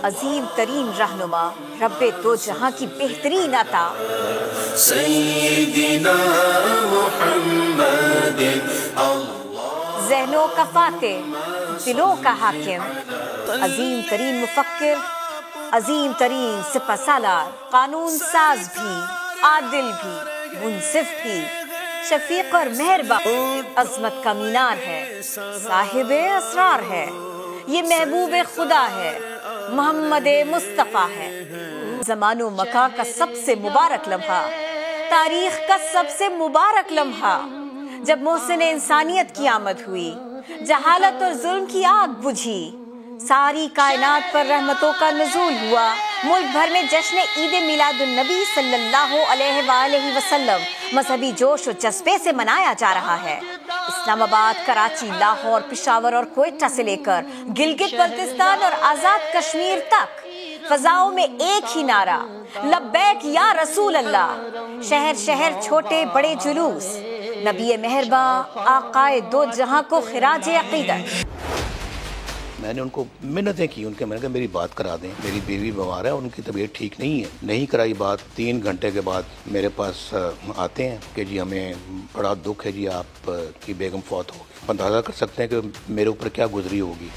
عظیم ترین رہنما، رب دو جہاں کی بہترین عطا، سیدنا محمد ذہنوں کا فاتح، دلوں کا حاکم، عظیم ترین مفکر، عظیم ترین سپہ سالار، قانون ساز بھی، عادل بھی، منصف بھی، شفیق اور مہربان، عظمت کا مینار ہے، صاحب اسرار ہے، یہ محبوب خدا ہے، محمد مصطفیٰ ہے۔ زمان و مکان کا سب سے مبارک لمحہ، تاریخ کا سب سے مبارک لمحہ، جب محسن انسانیت کی آمد ہوئی، جہالت اور ظلم کی آگ بجھی، ساری کائنات پر رحمتوں کا نزول ہوا، ملک بھر میں جشن عید میلاد النبی صلی اللہ علیہ وآلہ وسلم مذہبی جوش و جذبے سے منایا جا رہا ہے۔ اسلام آباد، کراچی، لاہور، پشاور اور کوئٹہ سے لے کر گلگت بلتستان اور آزاد کشمیر تک فضاؤں میں ایک ہی نعرہ، لبیک یا رسول اللہ۔ شہر شہر چھوٹے بڑے جلوس، نبی مہرباں آقائے دو جہاں کو خراج عقیدت۔ میں نے ان کو منتیں کی، میں نے کہا میری بات کرا دیں، میری بیوی بیمار ہے، ان کی طبیعت ٹھیک نہیں ہے۔ نہیں کرائی بات، 3 گھنٹے کے بعد میرے پاس آتے ہیں کہ جی ہمیں بڑا دکھ ہے جی، آپ کی بیگم فوت ہو گئی۔ اندازہ کر سکتے ہیں کہ میرے اوپر کیا گزری ہوگی۔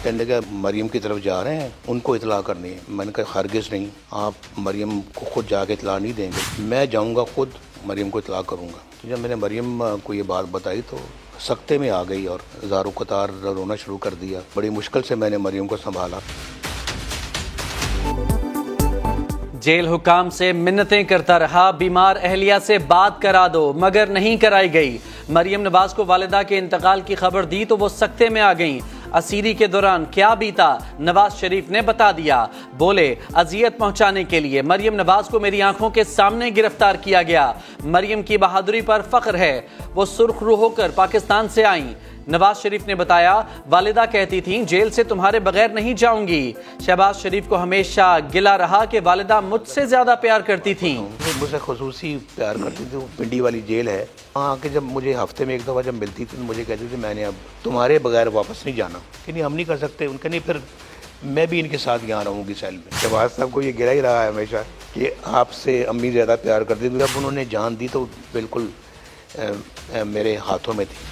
کہنے لگا مریم کی طرف جا رہے ہیں، ان کو اطلاع کرنی ہے۔ میں نے کہا ہرگز نہیں، آپ مریم کو خود جا کے اطلاع نہیں دیں گے، میں جاؤں گا خود مریم کو اطلاع کروں گا۔ جب میں نے مریم کو یہ بات بتائی تو سکتے میں آ گئی اور زارو قطار رونا شروع کر دیا۔ بڑی مشکل سے میں نے مریم کو سنبھالا۔ جیل حکام سے منتیں کرتا رہا، بیمار اہلیہ سے بات کرا دو، مگر نہیں کرائی گئی۔ مریم نواز کو والدہ کے انتقال کی خبر دی تو وہ سکتے میں آ گئیں۔ اسیری کے دوران کیا بیتا نواز شریف نے بتا دیا۔ بولے اذیت پہنچانے کے لیے مریم نواز کو میری آنکھوں کے سامنے گرفتار کیا گیا۔ مریم کی بہادری پر فخر ہے، وہ سرخ رو ہو کر پاکستان سے آئیں۔ نواز شریف نے بتایا والدہ کہتی تھیں جیل سے تمہارے بغیر نہیں جاؤں گی۔ شہباز شریف کو ہمیشہ گلہ رہا کہ والدہ مجھ سے زیادہ پیار کرتی تھیں۔ مجھ سے خصوصی پیار کرتی تھی۔ وہ پنڈی والی جیل ہے، وہاں کے جب مجھے ہفتے میں ایک دفعہ جب ملتی تھی تو مجھے کہتی تھی میں نے اب تمہارے بغیر واپس نہیں جانا، کہ نہیں ہم نہیں کر سکتے۔ ان کا نہیں، پھر میں بھی ان کے ساتھ یہاں رہوں گی سیل میں۔ شہباز صاحب کو یہ گرا ہی رہا ہے ہمیشہ کہ آپ سے امی زیادہ پیار کرتی تھی۔ جب انہوں نے جان دی تو بالکل میرے ہاتھوں میں تھی۔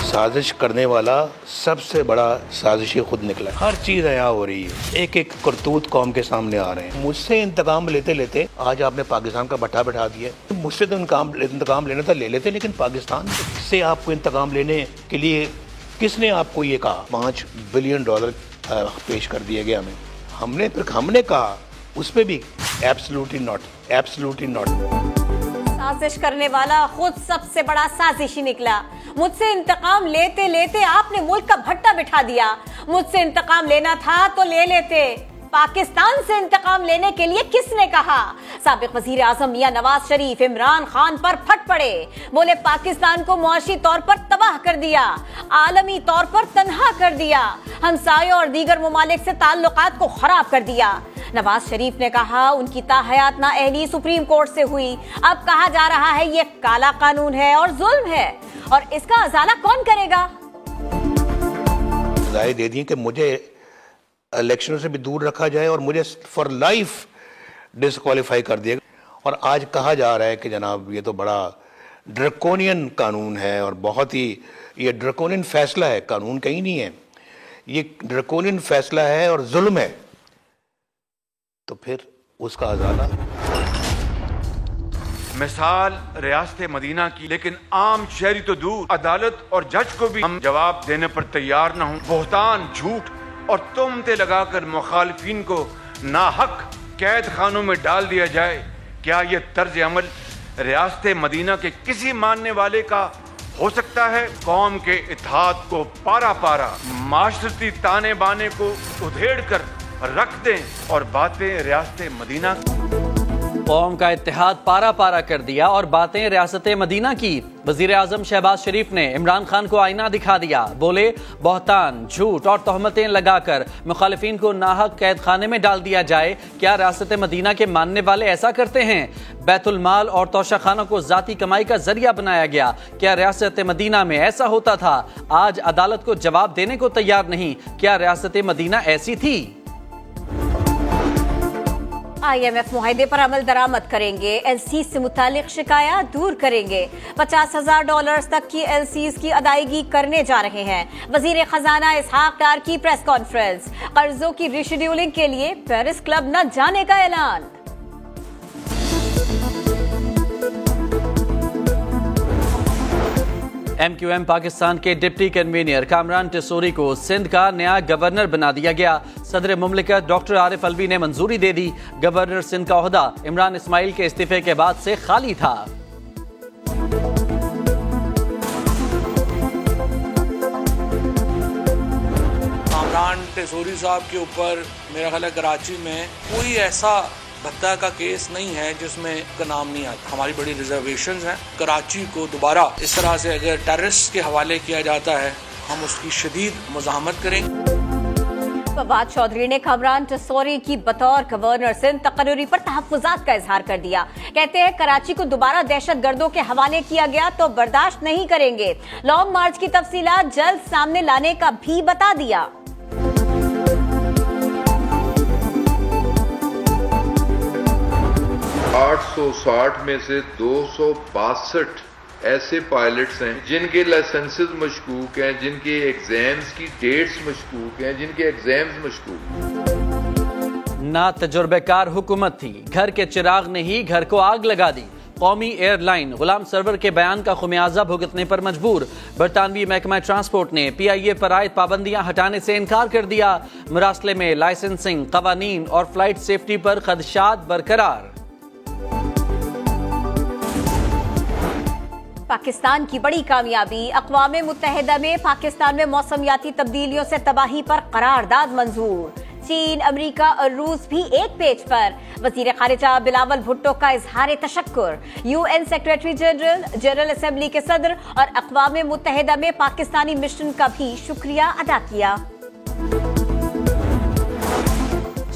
سازش کرنے والا سب سے بڑا سازشی خود نکلا۔ ہر چیز عیاں ہو رہی ہے، ایک ایک کرتوت قوم کے سامنے آ رہے ہیں۔ مجھ سے انتقام لیتے لیتے آج آپ نے پاکستان کا بٹھا بٹھا دیا۔ مجھ سے تو انتقام لینا تھا لے لیتے، لیکن پاکستان سے آپ کو انتقام لینے کے لیے کس نے آپ کو یہ کہا؟ $5 بلین پیش کر دیا گیا ہمیں۔ ہم نے کہا اس پہ بھی ایبسلوٹلی ناٹ۔ سازش کرنے والا خود سب سے بڑا سازشی نکلا۔ مجھ سے انتقام لیتے لیتے آپ نے ملک کا بھٹا بٹھا دیا۔ مجھ سے انتقام لینا تھا تو لے لیتے، پاکستان سے انتقام لینے کے لیے کس نے کہا؟ سابق وزیر اعظم میاں نواز شریف عمران خان پر پھٹ پڑے، بولے پاکستان کو معاشی طور پر تباہ کر دیا، عالمی طور پر تنہا کر دیا، ہمسایوں اور دیگر ممالک سے تعلقات کو خراب کر دیا۔ نواز شریف نے کہا ان کی تاحیات نااہلی سپریم کورٹ سے ہوئی، اب کہا جا رہا ہے یہ کالا قانون ہے اور ظلم ہے، اور اس کا ازالہ کون کرے گا؟ رائے دے دی کہ مجھے الیکشنوں سے بھی دور رکھا جائے اور مجھے فار لائف ڈسکوالیفائی کر دیا۔ اور آج کہا جا رہا ہے کہ جناب یہ تو بڑا ڈرکونین قانون ہے اور بہت ہی یہ ڈرکونین فیصلہ ہے، قانون کہیں نہیں ہے، یہ ڈرکونین فیصلہ ہے اور ظلم ہے، تو پھر اس کا ازالہ۔ مثال ریاست مدینہ کی، لیکن عام شہری تو دور، عدالت اور جج کو بھی ہم جواب دینے پر تیار نہ ہوں۔ بہتان، جھوٹ اور تہمتیں لگا کر مخالفین کو ناحق قید خانوں میں ڈال دیا جائے، کیا یہ طرز عمل ریاست مدینہ کے کسی ماننے والے کا ہو سکتا ہے؟ قوم کے اتحاد کو پارا پارا، معاشرتی تانے بانے کو ادھیڑ کر رکھ دیں اور باتیں ریاست مدینہ قوم کا اتحاد پارا پارا کر دیا اور باتیں ریاست مدینہ کی۔ وزیر اعظم شہباز شریف نے عمران خان کو آئینہ دکھا دیا، بولے بہتان، جھوٹ اور تہمتیں لگا کر مخالفین کو ناحق قید خانے میں ڈال دیا جائے، کیا ریاست مدینہ کے ماننے والے ایسا کرتے ہیں؟ بیت المال اور توشہ خانوں کو ذاتی کمائی کا ذریعہ بنایا گیا، کیا ریاست مدینہ میں ایسا ہوتا تھا؟ آج عدالت کو جواب دینے کو تیار نہیں، کیا ریاست مدینہ ایسی تھی؟ IMF معاہدے پر عمل درآمد کریں گے، LCs سے متعلق شکایات دور کریں گے، $50,000 تک کی LCs کی ادائیگی کرنے جا رہے ہیں۔ وزیر خزانہ اسحاق ڈار کی پریس کانفرنس، قرضوں کی ری شیڈیولنگ کے لیے پیرس کلب نہ جانے کا اعلان۔ MQM پاکستان کے ڈپٹی کنوینر کامران ٹیسوری کو سندھ کا نیا گورنر بنا دیا گیا۔ صدر مملکت ڈاکٹر عارف الوی نے منظوری دے دی۔ گورنر سندھ کا عہدہ عمران اسماعیل کے استعفے کے بعد سے خالی تھا۔ کامران ٹیسوری صاحب کے اوپر میرا خیال ہے کراچی میں کوئی ایسا بھتہ کا کیس نہیں ہے جس میں کا نام نہیں آتا۔ ہماری بڑی ریزرویشنز ہیں۔ کراچی کو دوبارہ اس طرح سے اگر ٹیررسٹ کے حوالے کیا جاتا ہے ہم اس کی شدید مزاحمت کریں گے۔ فواد چودھری نے کامران ٹیسوری کی بطور گورنر سندھ تقرری پر تحفظات کا اظہار کر دیا۔ کہتے ہیں کراچی کو دوبارہ دہشت گردوں کے حوالے کیا گیا تو برداشت نہیں کریں گے۔ لانگ مارچ کی تفصیلات جلد سامنے لانے کا بھی بتا دیا۔ 860 میں سے 262 ایسے پائلٹس ہیں جن کے لائسنسز مشکوک ہیں، جن کے ایگزامز کی ڈیٹس مشکوک ہیں، جن کے ایگزامز مشکوک ہیں۔ نہ تجربہ کار حکومت تھی، گھر کے چراغ نے ہی گھر کو آگ لگا دی۔ قومی ایئر لائن غلام سرور کے بیان کا خمیازہ بھگتنے پر مجبور۔ برطانوی محکمہ ٹرانسپورٹ نے PIA پر عائد پابندیاں ہٹانے سے انکار کر دیا۔ مراسلے میں لائسنسنگ، قوانین اور فلائٹ سیفٹی پر خدشات برقرار۔ پاکستان کی بڑی کامیابی، اقوام متحدہ میں پاکستان میں موسمیاتی تبدیلیوں سے تباہی پر قرارداد منظور۔ چین، امریکہ اور روس بھی ایک پیج پر۔ وزیر خارجہ بلاول بھٹو کا اظہار تشکر۔ UN سیکریٹری جنرل اسمبلی کے صدر اور اقوام متحدہ میں پاکستانی مشن کا بھی شکریہ ادا کیا۔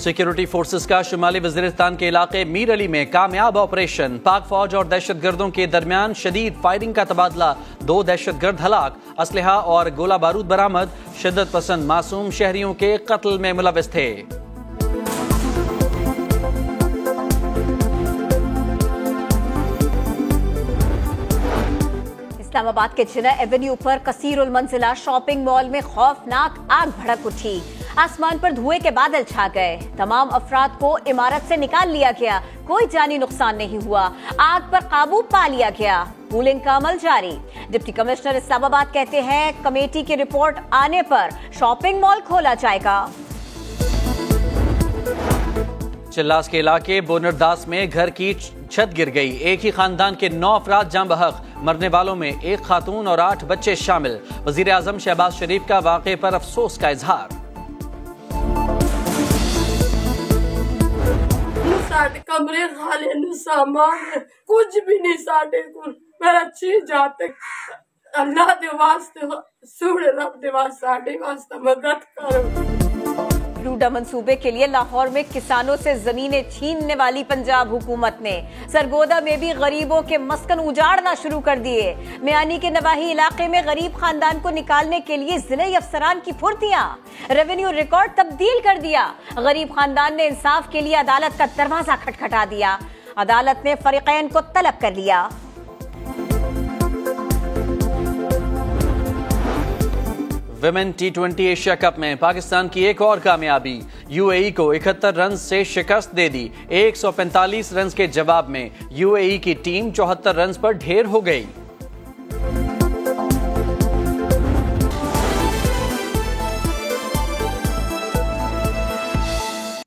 سیکیورٹی فورسز کا شمالی وزیرستان کے علاقے میر علی میں کامیاب آپریشن۔ پاک فوج اور دہشت گردوں کے درمیان شدید فائرنگ کا تبادلہ، 2 دہشت گرد ہلاک، اسلحہ اور گولہ بارود برآمد۔ شدت پسند معصوم شہریوں کے قتل میں ملوث تھے۔ اسلام آباد کے جناح ایونیو پر کثیر المنزلہ شاپنگ مال میں خوفناک آگ بھڑک اٹھی۔ آسمان پر دھوئے کے بادل چھا گئے۔ تمام افراد کو عمارت سے نکال لیا گیا، کوئی جانی نقصان نہیں ہوا۔ آگ پر قابو پا لیا گیا، کولنگ کا عمل جاری۔ ڈپٹی کمشنر اسلام آباد کہتے ہیں کمیٹی کی رپورٹ آنے پر شاپنگ مال کھولا جائے گا۔ چلاس کے علاقے بونرداس میں گھر کی چھت گر گئی، ایک ہی خاندان کے 9 افراد جاں بحق، مرنے والوں میں 1 خاتون اور 8 بچے شامل۔ وزیر اعظم شہباز شریف کا واقعے پر افسوس کا اظہار۔ ساڈے کمرے خالے نو سامان کچھ بھی نہیں ساڈے کول، میرا چیز جاتے اللہ دے واسطے سوڑے رب دے واسطے ساڈے واسطے مدد کرو۔ روڈا منصوبے کے لیے لاہور میں کسانوں سے زمینیں چھیننے والی پنجاب حکومت نے سرگودا میں بھی غریبوں کے مسکن اجاڑنا شروع کر دیے۔ میانی کے نواحی علاقے میں غریب خاندان کو نکالنے کے لیے ضلعی افسران کی پھرتیاں، ریونیو ریکارڈ تبدیل کر دیا۔ غریب خاندان نے انصاف کے لیے عدالت کا دروازہ کھٹکھٹا دیا، عدالت نے فریقین کو طلب کر لیا۔ ویمن T20 ایشیا کپ میں پاکستان کی ایک اور کامیابی، UAE کو 71 رنز سے شکست دے دی۔ 145 رنز کے جواب میں UAE کی ٹیم 74 رنز پر ڈھیر ہو گئی۔